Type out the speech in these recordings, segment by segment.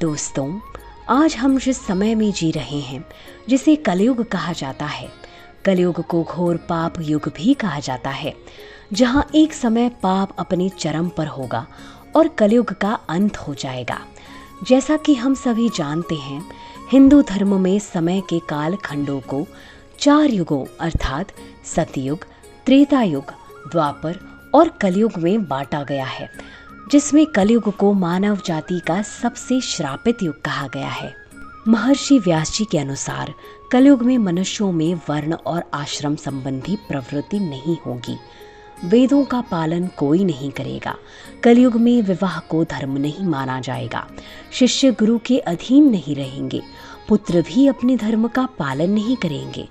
दोस्तों, आज हम जिस समय में जी रहे हैं जिसे कलयुग कहा जाता है, कलयुग को घोर पाप युग भी कहा जाता है, जहाँ एक समय पाप अपने चरम पर होगा और कलयुग का अंत हो जाएगा। जैसा कि हम सभी जानते हैं, हिंदू धर्म में समय के काल खंडों को 4 युगों अर्थात सतयुग, त्रेता युग, द्वापर और कलयुग में बांटा गया है, जिसमें कलयुग को मानव जाति का सबसे श्रापित युग कहा गया है। महर्षि व्यास जी के अनुसार कलयुग में मनुष्यों में वर्ण और आश्रम संबंधी प्रवृत्ति नहीं होगी। वेदों का पालन कोई नहीं करेगा। कलयुग में विवाह को धर्म नहीं माना जाएगा। शिष्य गुरु के अधीन नहीं रहेंगे। पुत्र भी अपने धर्म का पालन नहीं करेंगे।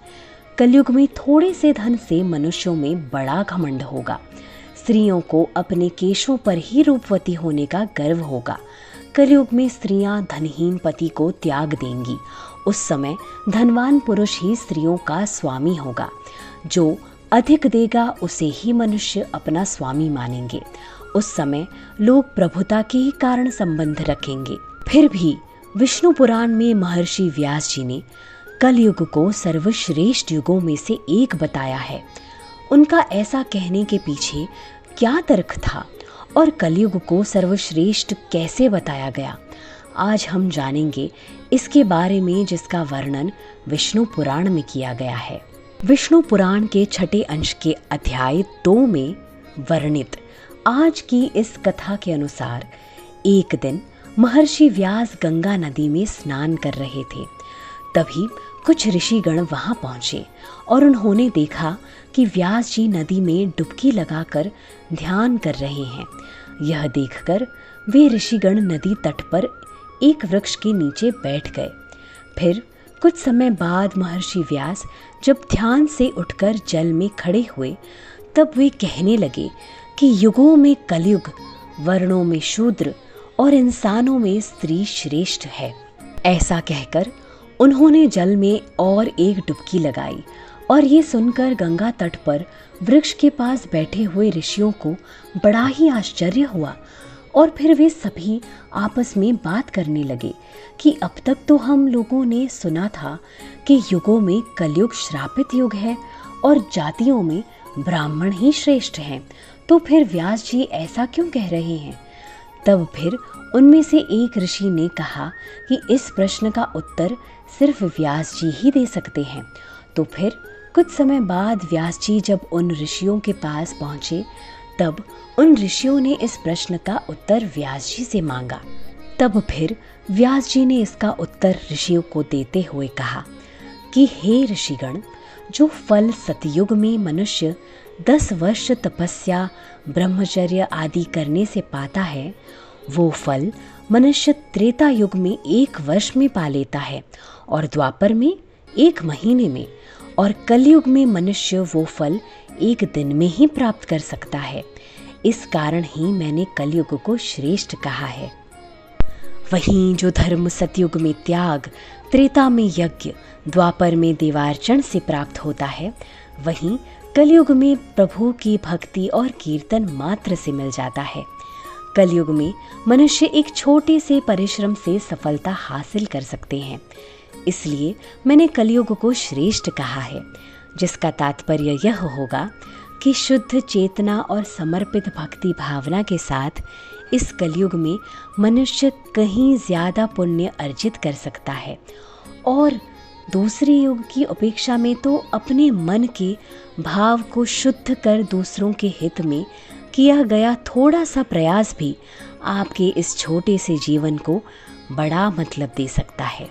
कलयुग में थोड़े से धन से मनुष्यों में बड़ा घमंड होगा। स्त्रियों को अपने केशों पर ही रूपवती होने का गर्व होगा। कलयुग में स्त्रियां धनहीन पति को त्याग देंगी। उस समय धनवान पुरुष ही स्त्रियों का स्वामी होगा। जो अधिक देगा उसे ही मनुष्य अपना स्वामी मानेंगे। उस समय लोग प्रभुता के ही कारण संबंध रखेंगे। फिर भी विष्णु पुराण में महर्षि व्यास जी ने कलयुग को सर्वश्रेष्ठ युगों में से एक बताया है। उनका ऐसा कहने के पीछे क्या तर्क था और कलयुग को सर्वश्रेष्ठ कैसे बताया गया, आज हम जानेंगे इसके बारे में, जिसका वर्णन विष्णु पुराण में किया गया है। विष्णु पुराण के 6 अंश के अध्याय 2 में वर्णित आज की इस कथा के अनुसार एक दिन महर्षि व्यास गंगा नदी में स्नान कर रहे थे। तभी कुछ ऋषिगण वहां पहुंचे और उन्होंने देखा कि व्यास जी नदी में डुबकी लगाकर ध्यान कर रहे हैं। यह देखकर वे ऋषिगण नदी तट पर एक वृक्ष के नीचे बैठ गए। फिर कुछ समय बाद महर्षि व्यास जब ध्यान से उठकर जल में खड़े हुए, तब वे कहने लगे कि युगों में कलयुग, वर्णों में शूद्र और इंसानों में स्त्री श्रेष्ठ है। ऐसा कहकर उन्होंने जल में और एक डुबकी लगाई और ये सुनकर गंगा तट पर वृक्ष के पास बैठे हुए ऋषियों को बड़ा ही आश्चर्य हुआ। और फिर वे सभी आपस में बात करने लगे कि अब तक तो हम लोगों ने सुना था कि युगों में कलयुग श्रापित युग है और जातियों में ब्राह्मण ही श्रेष्ठ हैं, तो फिर व्यास जी ऐसा क्यों कह रहे हैं। तब फिर उनमें से एक ऋषि ने कहा कि इस प्रश्न का उत्तर सिर्फ व्यास जी ही दे सकते हैं। तो फिर कुछ समय बाद व्यास जी जब उन ऋषियों के पास पहुंचे, तब उन ऋषियों ने इस प्रश्न का उत्तर व्यास जी से मांगा। तब फिर व्यास जी ने इसका उत्तर ऋषियों को देते हुए कहा कि हे ऋषिगण, जो फल सतयुग में मनुष्य 10 वर्ष तपस्या, ब्रह्मचर्य आदि करने से पाता है, वो फल मनुष्य त्रेता युग में 1 वर्ष में पा लेता है और द्वापर में 1 महीने में, और कलयुग में मनुष्य वो फल 1 दिन में ही प्राप्त कर सकता है। इस कारण ही मैंने कलयुग को श्रेष्ठ कहा है। वहीं जो धर्म सतयुग में त्याग, त्रेता में यज्ञ, द्वापर में देवार्चन से प्राप्त होता है, वहीं कलयुग में प्रभु की भक्ति और कीर्तन मात्र से मिल जाता है। कलयुग में मनुष्य एक छोटे से परिश्रम से सफलता हासिल कर सकते हैं। इसलिए मैंने कलयुग को श्रेष्ठ कहा है, जिसका तात्पर्य यह होगा कि शुद्ध चेतना और समर्पित भक्ति भावना के साथ इस कलयुग में मनुष्य कहीं ज्यादा पुण्य अर्जित कर सकता है और दूसरे युग की अपेक्षा में तो अपने मन के भाव को शुद्ध कर दूसरों के हित में किया गया थोड़ा सा प्रयास भी आपके इस छोटे से जीवन को बड़ा मतलब दे सकता है।